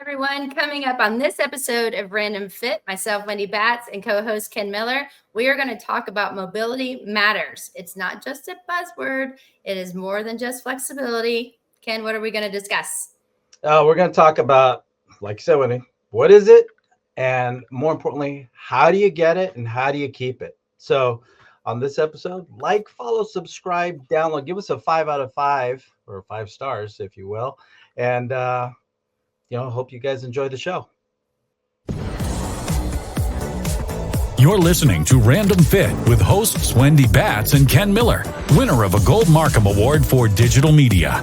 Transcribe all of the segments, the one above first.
Everyone, coming up on this episode of Random Fit, myself, Wendy Batts, and co-host Ken Miller, we are going to talk about mobility matters. It's not just a buzzword. It is more than just flexibility. Ken, what are we going to discuss? We're going to talk about, like you said, Wendy, what is it? And more importantly, how do you get it and how do you keep it? So on this episode, like, follow, subscribe, download, give us a 5 out of 5 or 5 stars, if you will. And, hope you guys enjoy the show. You're listening to Random Fit with hosts Wendy Batts and Ken Miller, winner of a Gold Markham Award for Digital Media.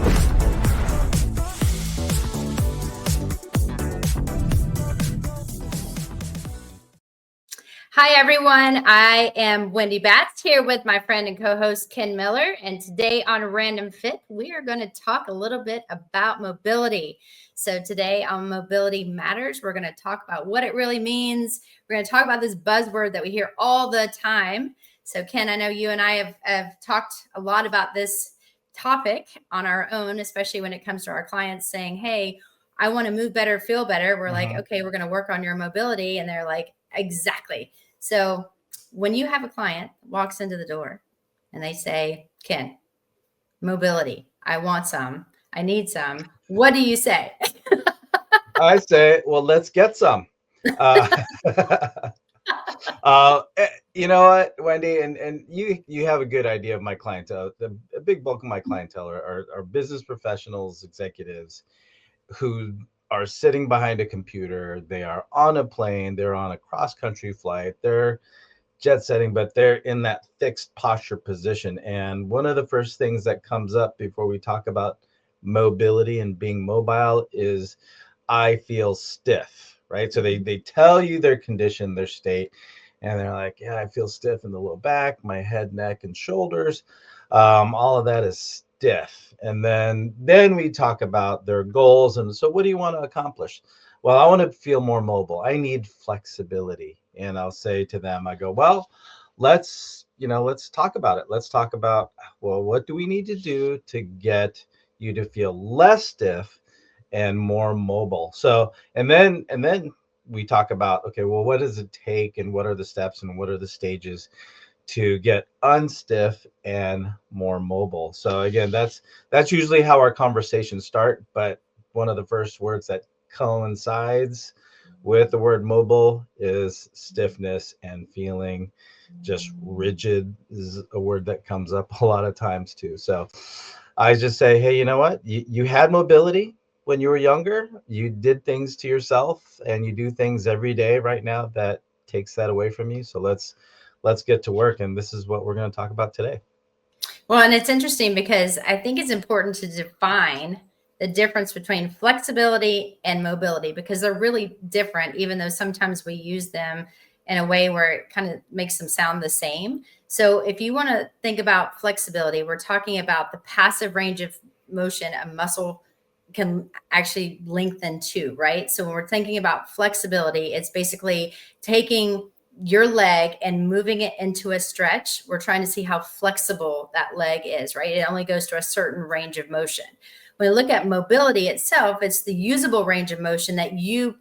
Hi, everyone. I am Wendy Batts here with my friend and co-host Ken Miller. And today on Random Fit, we are going to talk a little bit about mobility. So today on Mobility Matters, we're going to talk about what it really means. We're going to talk about this buzzword that we hear all the time. So Ken, I know you and I have talked a lot about this topic on our own, especially when it comes to our clients saying, hey, I want to move better, feel better. We're like, okay, we're going to work on your mobility. And they're like, exactly. So when you have a client walks into the door and they say, Ken, mobility, I want some, I need some. What do you say? I say, well, let's get some. You know what, Wendy, and you have a good idea of my clientele. A big bulk of my clientele are business professionals, executives who are sitting behind a computer. They are on a plane. They're on a cross-country flight. They're jet setting, but they're in that fixed posture position. And one of the first things that comes up before we talk about mobility and being mobile is I feel stiff, right? So they tell you their condition, their state, and they're like, yeah, I feel stiff in the low back, my head, neck, and shoulders. All of that is stiff. And then we talk about their goals. And so what do you want to accomplish? Well, I want to feel more mobile. I need flexibility. And I'll say to them, I go, well, let's talk about it. Let's talk about, well, what do we need to do to get you to feel less stiff and more mobile? So, and then we talk about, okay, well, what does it take and what are the steps and what are the stages to get unstiff and more mobile? So again, that's usually how our conversations start. But one of the first words that coincides with the word mobile is stiffness, and feeling just rigid is a word that comes up a lot of times too. So I just say, hey, you know what? You had mobility when you were younger. You did things to yourself and you do things every day right now that takes that away from you. So let's get to work. And this is what we're going to talk about today. Well, and it's interesting because I think it's important to define the difference between flexibility and mobility, because they're really different, even though sometimes we use them in a way where it kind of makes them sound the same. So if you want to think about flexibility, we're talking about the passive range of motion a muscle can actually lengthen to, right? So when we're thinking about flexibility, it's basically taking your leg and moving it into a stretch. We're trying to see how flexible that leg is, right? It only goes to a certain range of motion. When we look at mobility itself, it's the usable range of motion that you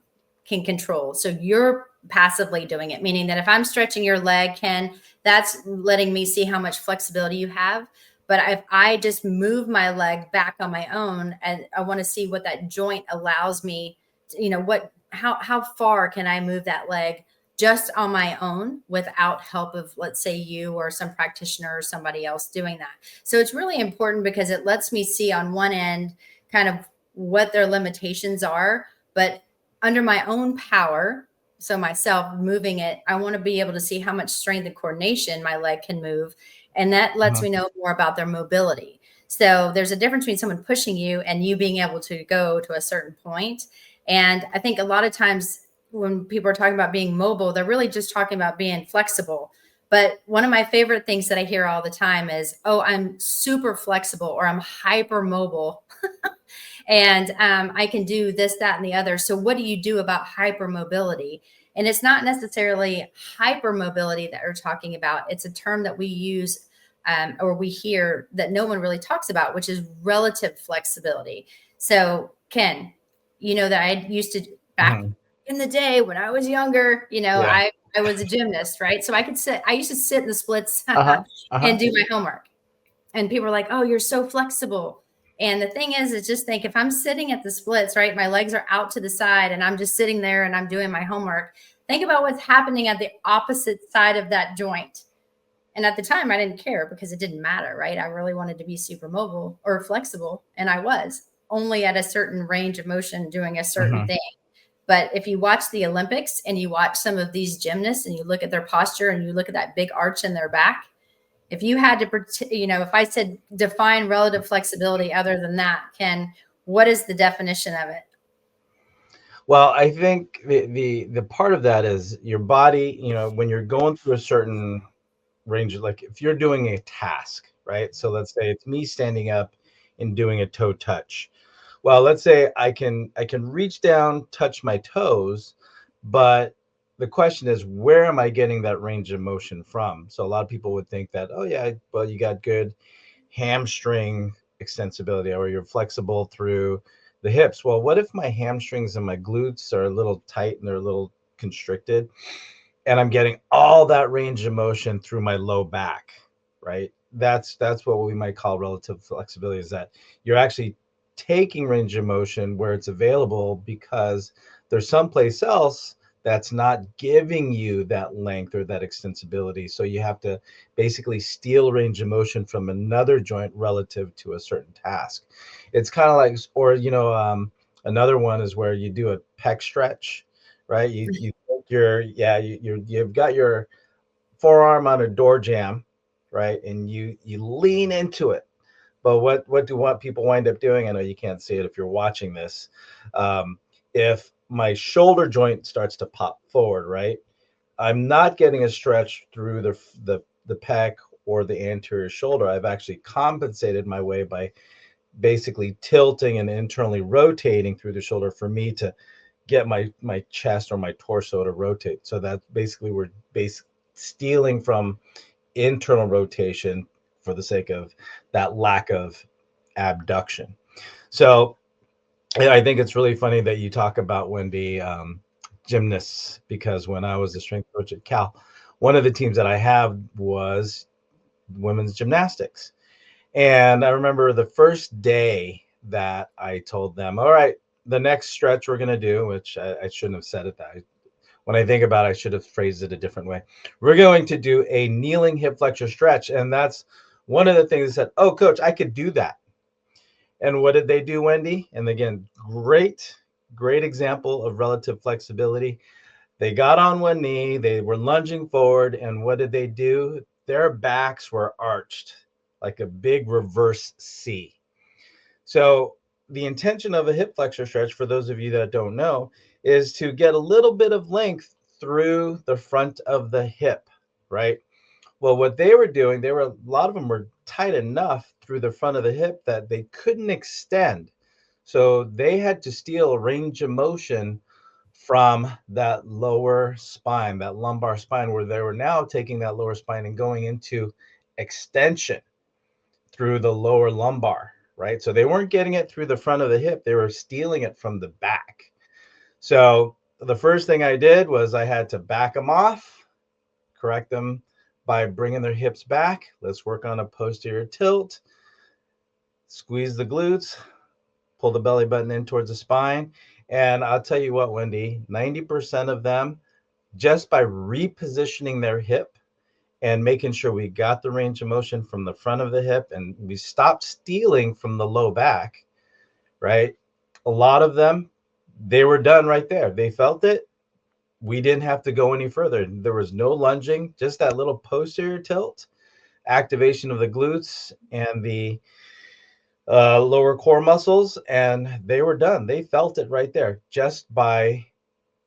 can control. So you're passively doing it, meaning that if I'm stretching your leg, Ken, that's letting me see how much flexibility you have. But if I just move my leg back on my own, and I want to see what that joint allows me to, how far can I move that leg just on my own without help of, let's say, you or some practitioner or somebody else doing that. So it's really important because it lets me see on one end kind of what their limitations are, but under my own power. So myself moving it, I want to be able to see how much strength and coordination my leg can move. And that lets me know more about their mobility. So there's a difference between someone pushing you and you being able to go to a certain point. And I think a lot of times when people are talking about being mobile, they're really just talking about being flexible. But one of my favorite things that I hear all the time is, oh, I'm super flexible or I'm hyper mobile and I can do this, that, and the other. So what do you do about hypermobility? And it's not necessarily hypermobility that we're talking about. It's a term that we use or we hear that no one really talks about, which is relative flexibility. So Ken, that I used to back in the day when I was younger, Yeah. I was a gymnast, right? So I used to sit in the splits Uh-huh. and do my homework. And people are like, oh, you're so flexible. And the thing is just think, if I'm sitting at the splits, right, my legs are out to the side and I'm just sitting there and I'm doing my homework. Think about what's happening at the opposite side of that joint. And at the time, I didn't care because it didn't matter, right? I really wanted to be super mobile or flexible. And I was only at a certain range of motion doing a certain thing. But if you watch the Olympics and you watch some of these gymnasts and you look at their posture and you look at that big arch in their back, if you had to, if I said define relative flexibility other than that, Ken, what is the definition of it? Well, I think the part of that is your body, when you're going through a certain range, like if you're doing a task, right? So let's say it's me standing up and doing a toe touch. Well, let's say I can reach down, touch my toes, but the question is, where am I getting that range of motion from? So a lot of people would think that, oh yeah, well, you got good hamstring extensibility, or you're flexible through the hips. Well, what if my hamstrings and my glutes are a little tight and they're a little constricted, and I'm getting all that range of motion through my low back, right? That's what we might call relative flexibility, is that you're actually taking range of motion where it's available because there's someplace else that's not giving you that length or that extensibility. So you have to basically steal range of motion from another joint relative to a certain task. It's kind of like, or, another one is where you do a pec stretch, right? You you've got your forearm on a door jamb, right? And you lean into it. But what people wind up doing? I know you can't see it if you're watching this. If my shoulder joint starts to pop forward, right? I'm not getting a stretch through the pec or the anterior shoulder. I've actually compensated my way by basically tilting and internally rotating through the shoulder for me to get my chest or my torso to rotate. So that basically we're stealing from internal rotation for the sake of that lack of abduction. So I think it's really funny that you talk about, Wendy, gymnasts, because when I was a strength coach at Cal, one of the teams that I have was women's gymnastics. And I remember the first day that I told them, all right, the next stretch we're going to do, which I shouldn't have said it that. When I think about it, I should have phrased it a different way. We're going to do a kneeling hip flexor stretch. And that's one of the things that said, oh, coach, I could do that. And what did they do, Wendy? And again, great example of relative flexibility. They got on one knee, they were lunging forward, and what did they do? Their backs were arched like a big reverse C. So the intention of a hip flexor stretch, for those of you that don't know, is to get a little bit of length through the front of the hip, right? Well, what they were doing, a lot of them were tight enough through the front of the hip that they couldn't extend. So they had to steal a range of motion from that lower spine, that lumbar spine, where they were now taking that lower spine and going into extension through the lower lumbar, right? So they weren't getting it through the front of the hip, they were stealing it from the back. So the first thing I did was I had to back them off, correct them by bringing their hips back. Let's work on a posterior tilt, squeeze the glutes, pull the belly button in towards the spine. And I'll tell you what, Wendy, 90% of them, just by repositioning their hip and making sure we got the range of motion from the front of the hip and we stopped stealing from the low back, right? A lot of them, they were done right there. They felt it. We didn't have to go any further. There was no lunging, just that little posterior tilt, activation of the glutes and the lower core muscles, and they were done. They felt it right there just by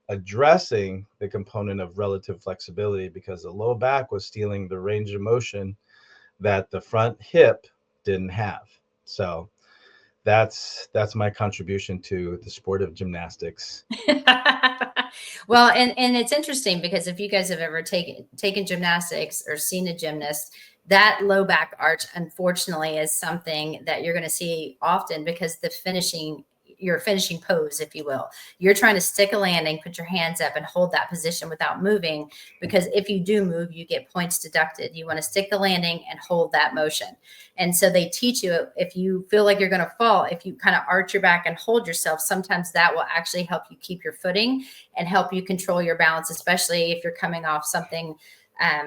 addressing the component of relative flexibility, because the low back was stealing the range of motion that the front hip didn't have. So that's my contribution to the sport of gymnastics. Well, and it's interesting because if you guys have ever taken gymnastics or seen a gymnast, that low back arch, unfortunately, is something that you're going to see often because the finishing, your finishing pose, if you will. You're trying to stick a landing, put your hands up and hold that position without moving, because if you do move, you get points deducted. You want to stick the landing and hold that motion. And so they teach you, if you feel like you're going to fall, if you kind of arch your back and hold yourself, sometimes that will actually help you keep your footing and help you control your balance, especially if you're coming off something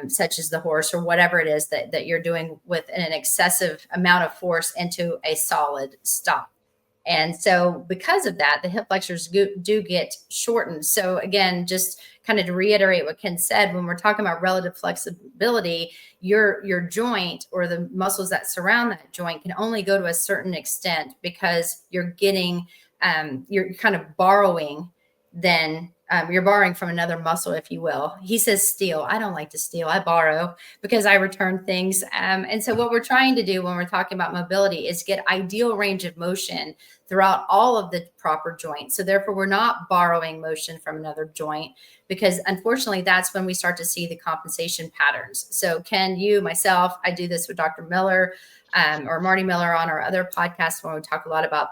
such as the horse or whatever it is that you're doing with an excessive amount of force into a solid stop. And so because of that, the hip flexors do get shortened. So again, just kind of to reiterate what Ken said, when we're talking about relative flexibility, your joint or the muscles that surround that joint can only go to a certain extent, because you're getting, you're kind of borrowing then. You're borrowing from another muscle, if you will. He says steal. I don't like to steal. I borrow because I return things. And so what we're trying to do when we're talking about mobility is get ideal range of motion throughout all of the proper joints. So therefore, we're not borrowing motion from another joint, because unfortunately, that's when we start to see the compensation patterns. So Ken, you, myself, I do this with Dr. Miller or Marty Miller on our other podcast when we talk a lot about,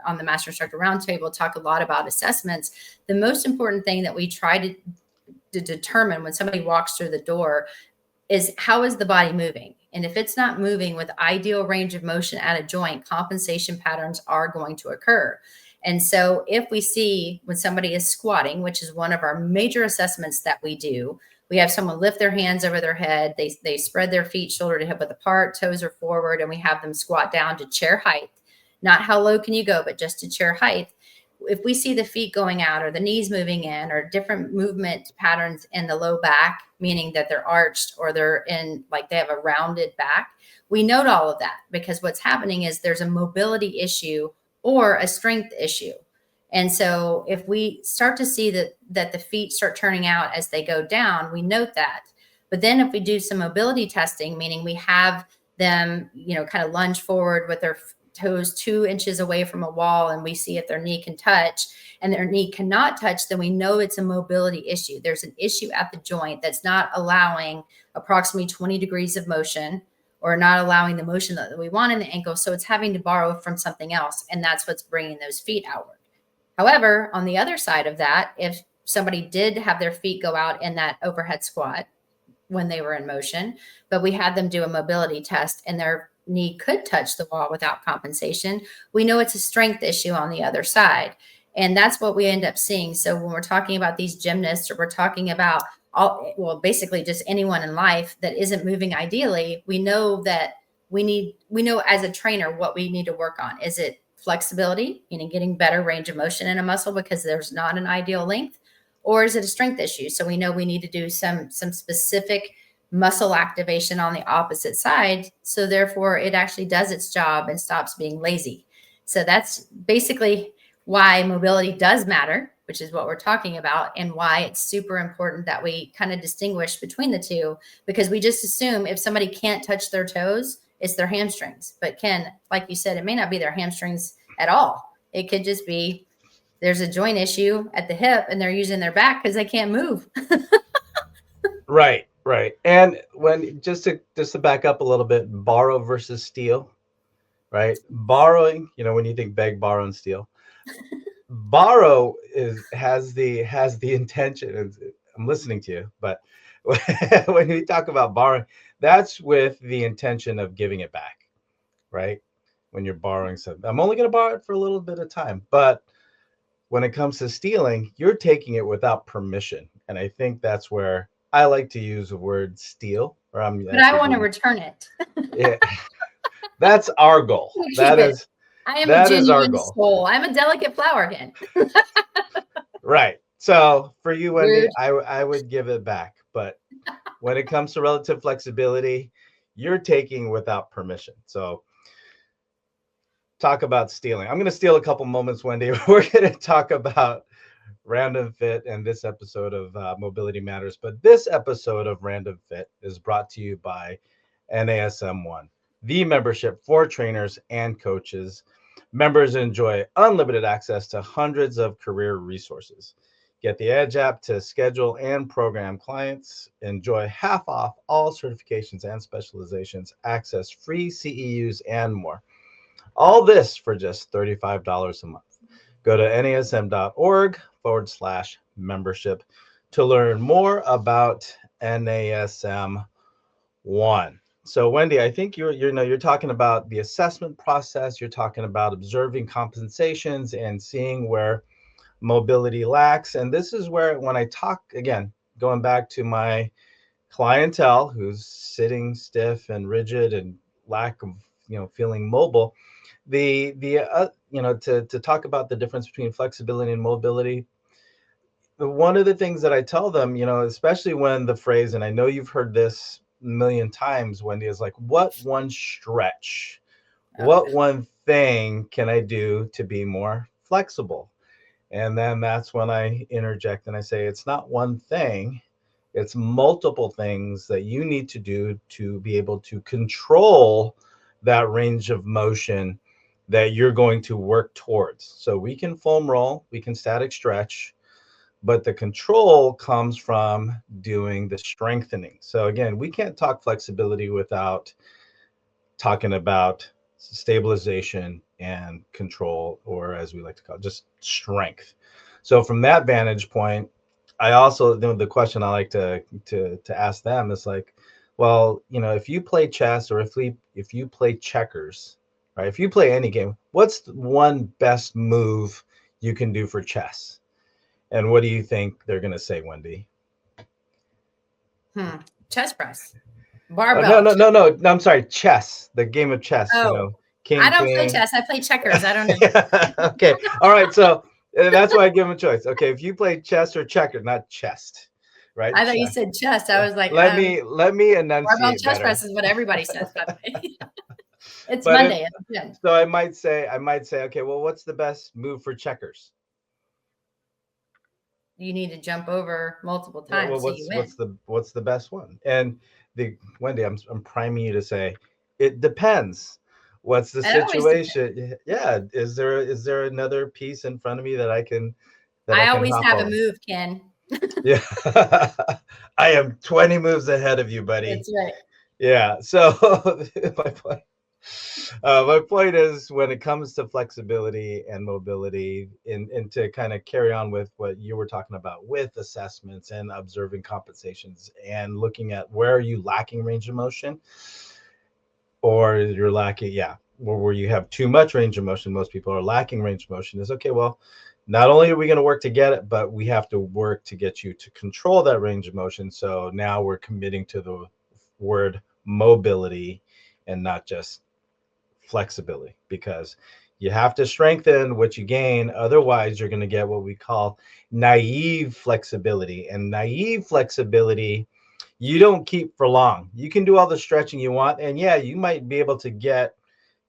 on the Master Instructor Roundtable, talk a lot about assessments. The most important thing that we try to determine when somebody walks through the door is, how is the body moving? And if it's not moving with ideal range of motion at a joint, compensation patterns are going to occur. And so if we see when somebody is squatting, which is one of our major assessments that we do, we have someone lift their hands over their head, they spread their feet shoulder to hip width apart, toes are forward, and we have them squat down to chair height. Not how low can you go, but just to chair height. If we see the feet going out or the knees moving in or different movement patterns in the low back, meaning that they're arched or they're in, like they have a rounded back, we note all of that, because what's happening is there's a mobility issue or a strength issue. And so if we start to see that the feet start turning out as they go down, we note that. But then if we do some mobility testing, meaning we have them, kind of lunge forward with their toes 2 inches away from a wall, and we see if their knee can touch, and their knee cannot touch, then we know it's a mobility issue. There's an issue at the joint that's not allowing approximately 20 degrees of motion, or not allowing the motion that we want in the ankle. So it's having to borrow from something else. And that's what's bringing those feet outward. However, on the other side of that, if somebody did have their feet go out in that overhead squat when they were in motion, but we had them do a mobility test and their knee could touch the wall without compensation, we know it's a strength issue on the other side. And that's what we end up seeing. So when we're talking about these gymnasts, or we're talking about basically just anyone in life that isn't moving ideally, we know that we know as a trainer what we need to work on. Is it flexibility, meaning getting better range of motion in a muscle because there's not an ideal length, or is it a strength issue? So we know we need to do some specific muscle activation on the opposite side. So therefore it actually does its job and stops being lazy. So that's basically why mobility does matter, which is what we're talking about, and why it's super important that we kind of distinguish between the two, because we just assume if somebody can't touch their toes, it's their hamstrings. But Ken, like you said, it may not be their hamstrings at all. It could just be there's a joint issue at the hip and they're using their back because they can't move. Right. And when just to back up a little bit, borrow versus steal, right? Borrowing, when you think beg, borrow, and steal, borrow has the intention. And I'm listening to you, but when we talk about borrowing, that's with the intention of giving it back, right? When you're borrowing something, I'm only going to borrow it for a little bit of time. But when it comes to stealing, you're taking it without permission. And I think that's where I like to use the word steal. But I want to return it. Yeah, that's our goal. I am a genuine soul. I'm a delicate flower hen. Right. So for you, Wendy, I would give it back. But when it comes to relative flexibility, you're taking without permission. So talk about stealing. I'm going to steal a couple moments, Wendy. We're going to talk about Random Fit and this episode of Mobility Matters. But this episode of Random Fit is brought to you by NASM One, the membership for trainers and coaches. Members enjoy unlimited access to hundreds of career resources. Get the Edge app to schedule and program clients. Enjoy half off all certifications and specializations, access free CEUs, and more. All this for just $35 a month. Go to nasm.org/membership to learn more about NASM 1. So Wendy, I think you're talking about the assessment process. You're talking about observing compensations and seeing where mobility lacks. And this is where, when I talk, again, going back to my clientele who's sitting stiff and rigid and lack of, feeling mobile, to talk about the difference between flexibility and mobility, one of the things that I tell them, especially when the phrase, and I know you've heard this a million times, Wendy, is like, what one stretch, what one thing can I do to be more flexible? And then that's when I interject and I say, it's not one thing, it's multiple things that you need to do to be able to control that range of motion that you're going to work towards. So we can foam roll, we can static stretch, but the control comes from doing the strengthening. So again, we can't talk flexibility without talking about stabilization and control, or as we like to call it, just strength. So from that vantage point, I also, the question I like to ask them is like, well, if you play chess, or if you play checkers, right? If you play any game, what's the one best move you can do for chess? And what do you think they're going to say, Wendy? Chest press. Oh, Barbell. no. I'm sorry. Chess, the game of chess, king, I don't queen. play chess. I play checkers. I don't know. Okay. All right. So that's why I give them a choice. Okay. If you play chess or checker, not chest, right? I thought you said chest. I was like, let me enunciate barbell chest better. press is what everybody says, by the way. It's But Monday. So I might say, okay, well, what's the best move for checkers? You need to jump over multiple times. Yeah, well, so you win. what's the best one? And Wendy, I'm priming you to say it depends. What's the situation? Yeah, is there another piece in front of me that I can I always have a move, Ken. Yeah. I am 20 moves ahead of you, buddy. That's right. Yeah. So my point is, when it comes to flexibility and mobility, and to kind of carry on with what you were talking about with assessments and observing compensations and looking at where are you lacking range of motion, or you're lacking, where you have too much range of motion, most people are lacking range of motion, is okay, well, not only are we going to work to get it, but we have to work to get you to control that range of motion. So now we're committing to the word mobility and not just flexibility, because you have to strengthen what you gain. Otherwise, you're going to get what we call naive flexibility. And naive flexibility, you don't keep for long. You can do all the stretching you want. And yeah, you might be able to get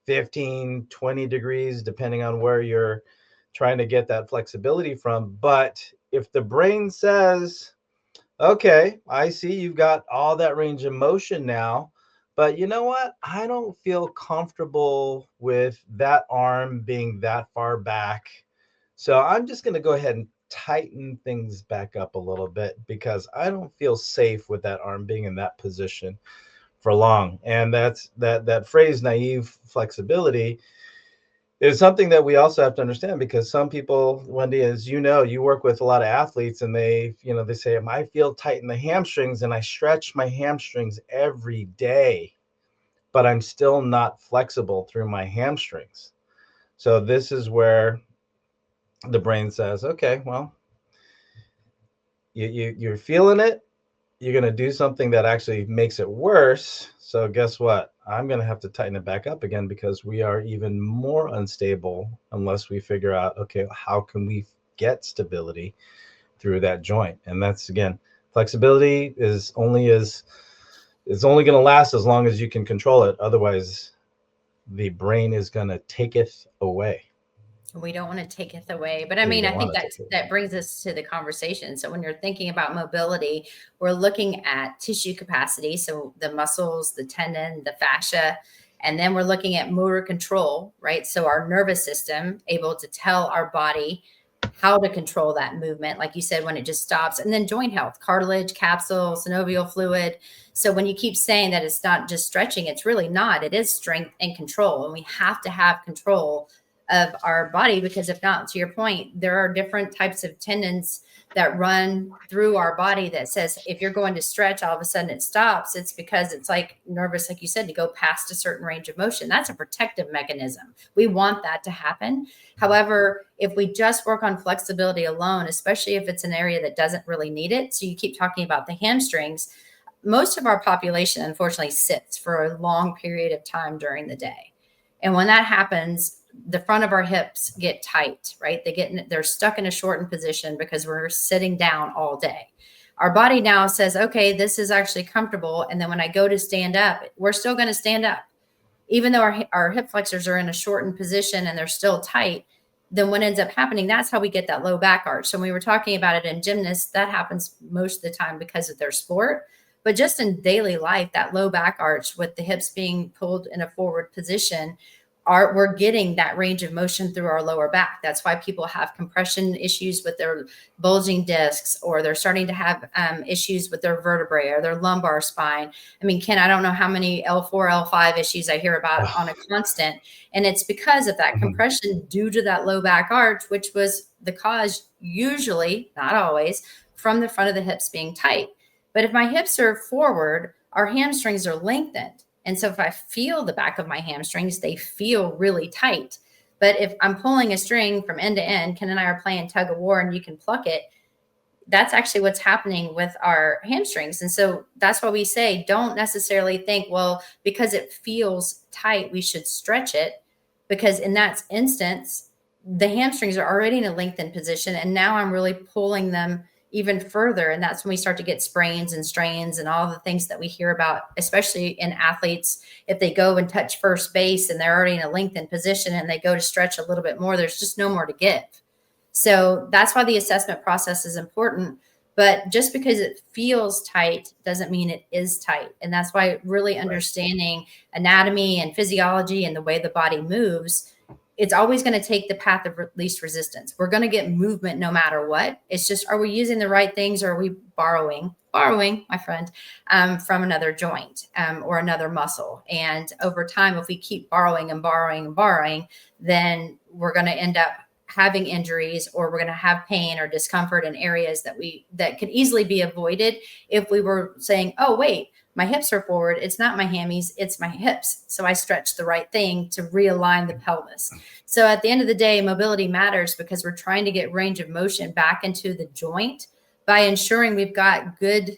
15, 20 degrees, depending on where you're trying to get that flexibility from. But if the brain says, okay, I see you've got all that range of motion now, but you know what? I don't feel comfortable with that arm being that far back. So I'm just going to go ahead and tighten things back up a little bit, because I don't feel safe with that arm being in that position for long. And that's that phrase, naive flexibility, is something that we also have to understand, because some people, Wendy, as you know, you work with a lot of athletes, and they say, I feel tight in the hamstrings and I stretch my hamstrings every day, but I'm still not flexible through my hamstrings. So this is where the brain says, okay, well, you're feeling it. You're going to do something that actually makes it worse. So guess what? I'm going to have to tighten it back up again, because we are even more unstable unless we figure out, okay, how can we get stability through that joint? And that's, again, flexibility is only going to last as long as you can control it. Otherwise, the brain is going to take it away. We don't want to take it away. But I mean, I think that brings us to the conversation. So when you're thinking about mobility, we're looking at tissue capacity. So the muscles, the tendon, the fascia, and then we're looking at motor control, right? So our nervous system able to tell our body how to control that movement. Like you said, when it just stops. And then joint health, cartilage, capsule, synovial fluid. So when you keep saying that it's not just stretching, it's really not. It is strength and control. And we have to have control of our body, because if not, to your point, there are different types of tendons that run through our body that says if you're going to stretch, all of a sudden it stops. It's because it's like nervous, like you said, to go past a certain range of motion. That's a protective mechanism. We want that to happen. However, if we just work on flexibility alone, especially if it's an area that doesn't really need it, so you keep talking about the hamstrings, most of our population unfortunately sits for a long period of time during the day. And when that happens, the front of our hips get tight, right? They're stuck in a shortened position because we're sitting down all day. Our body now says, okay, this is actually comfortable. And then when I go to stand up, we're still going to stand up. Even though our hip flexors are in a shortened position and they're still tight, then what ends up happening, that's how we get that low back arch. So when we were talking about it in gymnasts, that happens most of the time because of their sport. But just in daily life, that low back arch with the hips being pulled in a forward position, we're getting that range of motion through our lower back. That's why people have compression issues with their bulging discs, or they're starting to have issues with their vertebrae or their lumbar spine. I mean, Ken, I don't know how many L4, L5 issues I hear about on a constant. And it's because of that compression due to that low back arch, which was the cause, usually, not always, from the front of the hips being tight. But if my hips are forward, our hamstrings are lengthened. And so if I feel the back of my hamstrings, they feel really tight. But if I'm pulling a string from end to end, Ken and I are playing tug of war and you can pluck it, that's actually what's happening with our hamstrings. And so that's why we say, don't necessarily think, well, because it feels tight, we should stretch it. Because in that instance, the hamstrings are already in a lengthened position. And now I'm really pulling them even further. And that's when we start to get sprains and strains and all the things that we hear about, especially in athletes. If they go and touch first base and they're already in a lengthened position and they go to stretch a little bit more, there's just no more to give. So that's why the assessment process is important. But just because it feels tight doesn't mean it is tight. And that's why really understanding anatomy and physiology and the way the body moves, it's always going to take the path of least resistance. We're going to get movement no matter what. It's just, are we using the right things, or are we borrowing, my friend, from another joint or another muscle? And over time, if we keep borrowing and borrowing and borrowing, then we're going to end up having injuries, or we're going to have pain or discomfort in areas that could easily be avoided if we were saying, oh, wait, my hips are forward. It's not my hammies, it's my hips. So I stretch the right thing to realign the pelvis. So at the end of the day, mobility matters because we're trying to get range of motion back into the joint by ensuring we've got good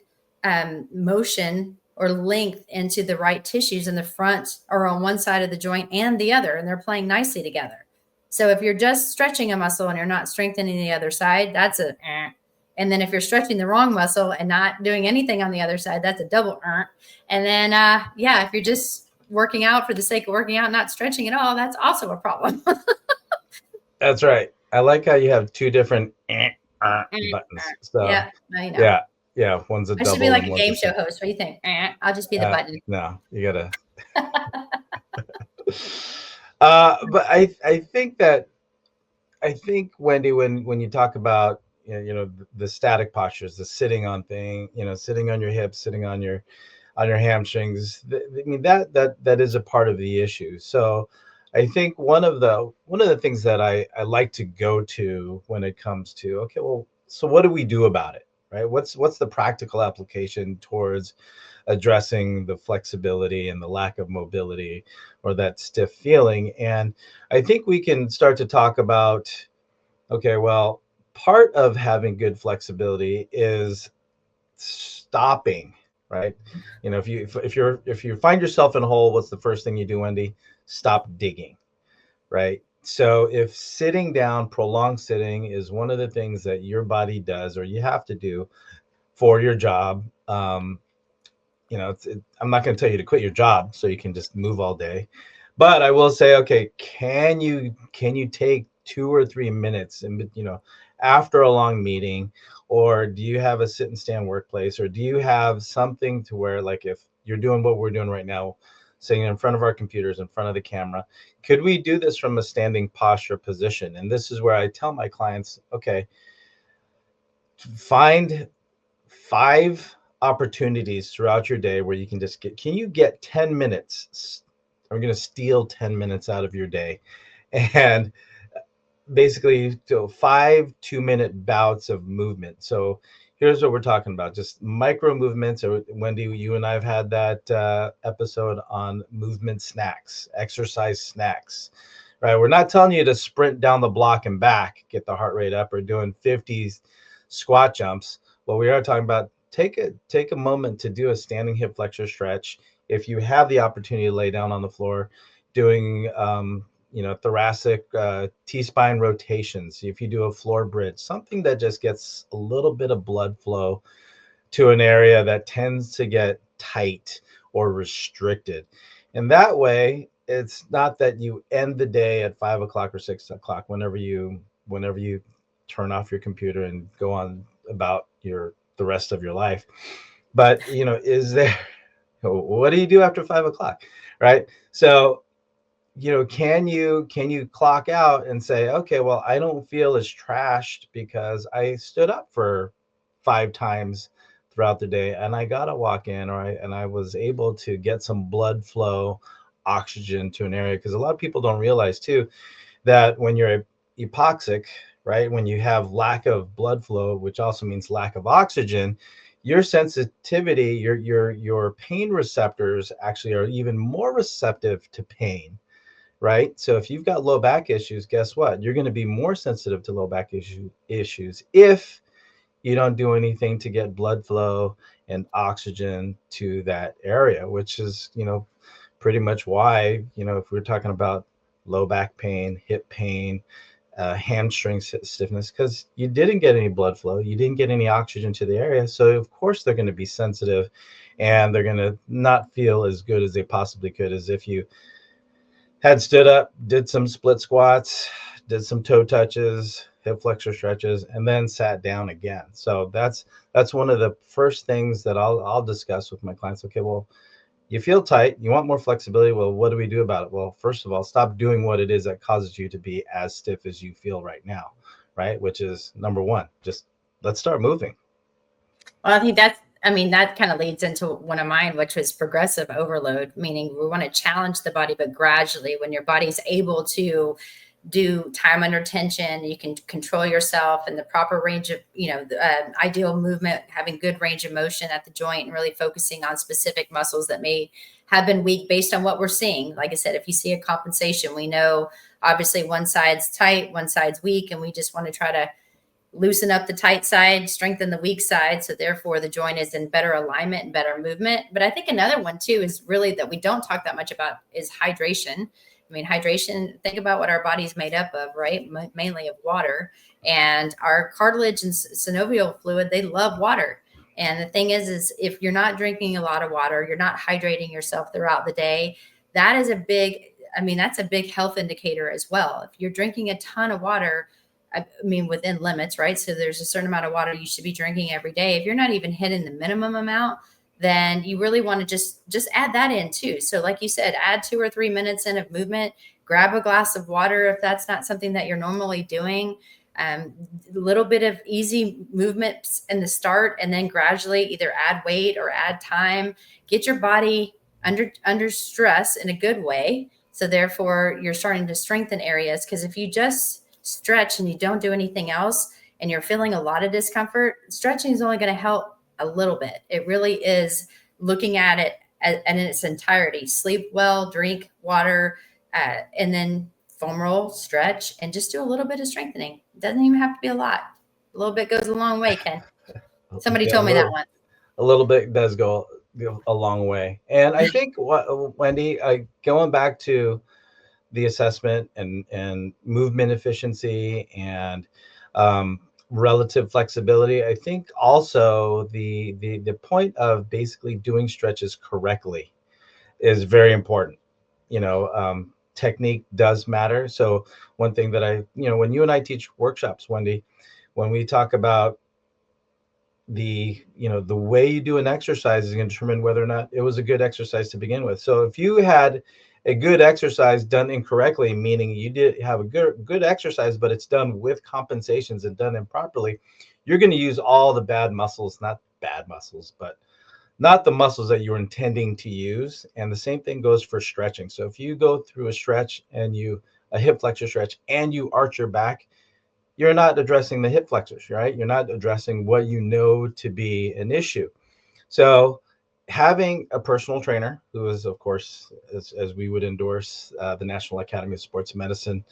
motion or length into the right tissues in the front or on one side of the joint and the other, and they're playing nicely together. So if you're just stretching a muscle and you're not strengthening the other side, that's a And then if you're stretching the wrong muscle and not doing anything on the other side, that's a double And then, if you're just working out for the sake of working out, not stretching at all, that's also a problem. That's right. I like how you have two different buttons. So, yeah, I know. Yeah. One's a I double. should be like a game show host. What do you think? I'll just be the button. No, you gotta. But I think Wendy, when you talk about the static postures, the sitting on thing, sitting on your hips, sitting on your hamstrings, I mean that is a part of the issue. So I think one of the things that I like to go to when it comes to, okay, well, so what do we do about it, right? What's the practical application towards addressing the flexibility and the lack of mobility or that stiff feeling? And I think we can start to talk about, okay, well, part of having good flexibility is stopping, right? If you find yourself in a hole, what's the first thing you do, Wendy? Stop digging, right? So if sitting down, prolonged sitting is one of the things that your body does or you have to do for your job, I'm not going to tell you to quit your job so you can just move all day, but I will say, okay, can you take 2 or 3 minutes and after a long meeting, or do you have a sit and stand workplace, or do you have something to where, like, if you're doing what we're doing right now, sitting in front of our computers, in front of the camera, could we do this from a standing posture position? And this is where I tell my clients, okay, find 5 opportunities throughout your day where you can just can you get 10 minutes? I'm going to steal 10 minutes out of your day and basically so 5 2-minute bouts of movement. So here's what we're talking about, just micro movements. Or Wendy, you and I have had that episode on movement snacks, exercise snacks, right? We're not telling you to sprint down the block and back, get the heart rate up, or doing 50 squat jumps. What we are talking about, take a moment to do a standing hip flexor stretch. If you have the opportunity to lay down on the floor, doing thoracic T-spine rotations. If you do a floor bridge, something that just gets a little bit of blood flow to an area that tends to get tight or restricted. And that way, it's not that you end the day at 5 o'clock or 6 o'clock, whenever you turn off your computer and go on about the rest of your life. But, is there, what do you do after 5 o'clock? Right. So, can you clock out and say, okay, well, I don't feel as trashed because I stood up for 5 times throughout the day and I got to walk in, and I was able to get some blood flow, oxygen to an area. Because a lot of people don't realize too, that when you're hypoxic, right, when you have lack of blood flow, which also means lack of oxygen, your sensitivity, your pain receptors actually are even more receptive to pain. Right. So if you've got low back issues, guess what? You're going to be more sensitive to low back issues if you don't do anything to get blood flow and oxygen to that area, which is, pretty much why, if we're talking about low back pain, hip pain, hamstring stiffness, because you didn't get any blood flow, you didn't get any oxygen to the area. So of course they're going to be sensitive, and they're going to not feel as good as they possibly could as if you had stood up, did some split squats, did some toe touches, hip flexor stretches, and then sat down again. So that's one of the first things that I'll discuss with my clients. Okay, well, you feel tight, you want more flexibility. Well, what do we do about it? Well, first of all, stop doing what it is that causes you to be as stiff as you feel right now, right? Which is number one, just let's start moving. Well, I think that kind of leads into one of mine, which was progressive overload, meaning we want to challenge the body, but gradually. When your body's able to do time under tension, you can control yourself in the proper range of, ideal movement, having good range of motion at the joint, and really focusing on specific muscles that may have been weak based on what we're seeing. Like I said, if you see a compensation, we know obviously one side's tight, one side's weak, and we just want to try to loosen up the tight side, strengthen the weak side. So therefore the joint is in better alignment and better movement. But I think another one too is really that we don't talk that much about is hydration. Hydration, think about what our body's made up of, right? Mainly of water, and our cartilage and synovial fluid, they love water. And the thing is if you're not drinking a lot of water, you're not hydrating yourself throughout the day, that's a big health indicator as well. If you're drinking a ton of water, within limits, right? So there's a certain amount of water you should be drinking every day. If you're not even hitting the minimum amount, then you really want to just add that in too. So like you said, add 2 or 3 minutes in of movement, grab a glass of water if that's not something that you're normally doing. A little bit of easy movement in the start, and then gradually either add weight or add time. Get your body under stress in a good way. So therefore you're starting to strengthen areas, because if you just stretch and you don't do anything else and you're feeling a lot of discomfort, stretching is only going to help a little bit. It really is looking at it in its entirety. Sleep well, drink water, and then foam roll, stretch, and just do a little bit of strengthening. It doesn't even have to be a lot. A little bit goes a long way, Ken. Somebody told me that once. A little bit does go a long way. And I think, Wendy, going back to the assessment and movement efficiency and relative flexibility, I think also the point of basically doing stretches correctly is very important. Technique does matter. So one thing that when you and I teach workshops, Wendy, when we talk about the way you do an exercise is going to determine whether or not it was a good exercise to begin with. So if you had a good exercise done incorrectly, meaning you did have a good exercise, but it's done with compensations and done improperly, you're going to use all the bad muscles, not the muscles that you're intending to use. And the same thing goes for stretching. So if you go through a stretch and you a hip flexor stretch and you arch your back, you're not addressing the hip flexors, right? You're not addressing what you know to be an issue. So having a personal trainer who is, of course, as we would endorse, the National Academy of Sports Medicine,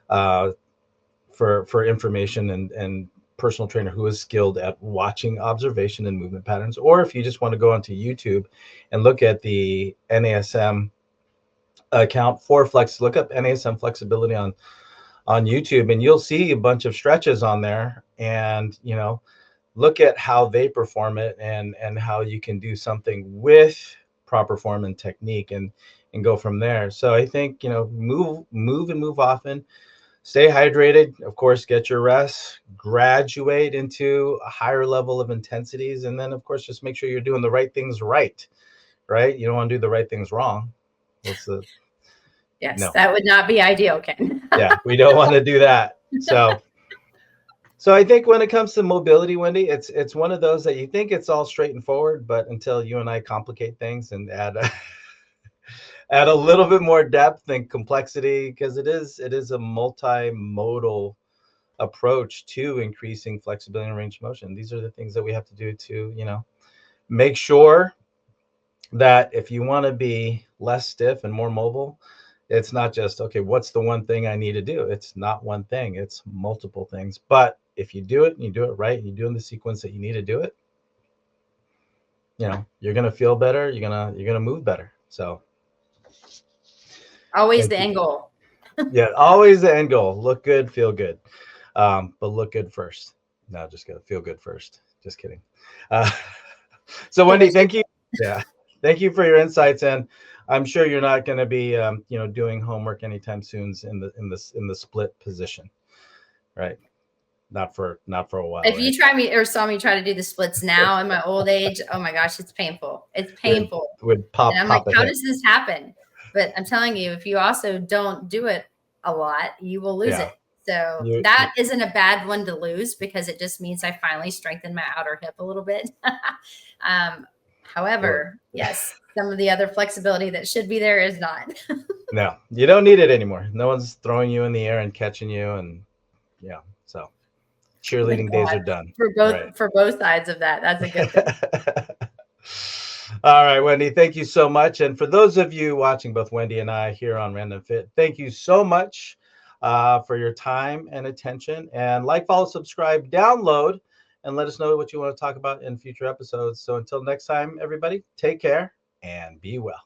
for information, and personal trainer who is skilled at watching observation and movement patterns. Or if you just want to go onto YouTube and look at the NASM account for flex, look up NASM flexibility on YouTube, and you'll see a bunch of stretches on there, and look at how they perform it, and how you can do something with proper form and technique, and go from there. So I think move often. Stay hydrated, of course, get your rest, graduate into a higher level of intensities. And then, of course, just make sure you're doing the right things right? You don't want to do the right things wrong. Yes, No. That would not be ideal, Ken. Yeah, we don't want to do that. So I think when it comes to mobility, Wendy, it's one of those that you think it's all straight and forward, but until you and I complicate things and add a little bit more depth and complexity, because it is a multimodal approach to increasing flexibility and range of motion. These are the things that we have to do to, make sure that if you want to be less stiff and more mobile, it's not just, okay, what's the one thing I need to do? It's not one thing, it's multiple things. But if you do it and you do it right, and you do it in the sequence that you need to do it, you're going to feel better. You're going to move better. So always the end goal. Yeah, always the end goal. Look good, feel good. But look good first. No, just gotta feel good first. Just kidding. So Wendy, thank you. Yeah, thank you for your insights, and I'm sure you're not going to be, doing homework anytime soon in the split position, right? Not for a while. If you try me or saw me try to do the splits now in my old age, oh my gosh, it's painful. It's painful. Would pop. And I'm like, how does this happen? But I'm telling you, if you also don't do it a lot, you will lose it. So that isn't a bad one to lose, because it just means I finally strengthened my outer hip a little bit. However, yes, some of the other flexibility that should be there is not. No, you don't need it anymore. No one's throwing you in the air and catching you, and so cheerleading days are done for both sides of that. That's a good thing. All right, Wendy, thank you so much. And for those of you watching both Wendy and I here on Random Fit, thank you so much for your time and attention. And like, follow, subscribe, download, and let us know what you want to talk about in future episodes. So until next time, everybody, take care and be well.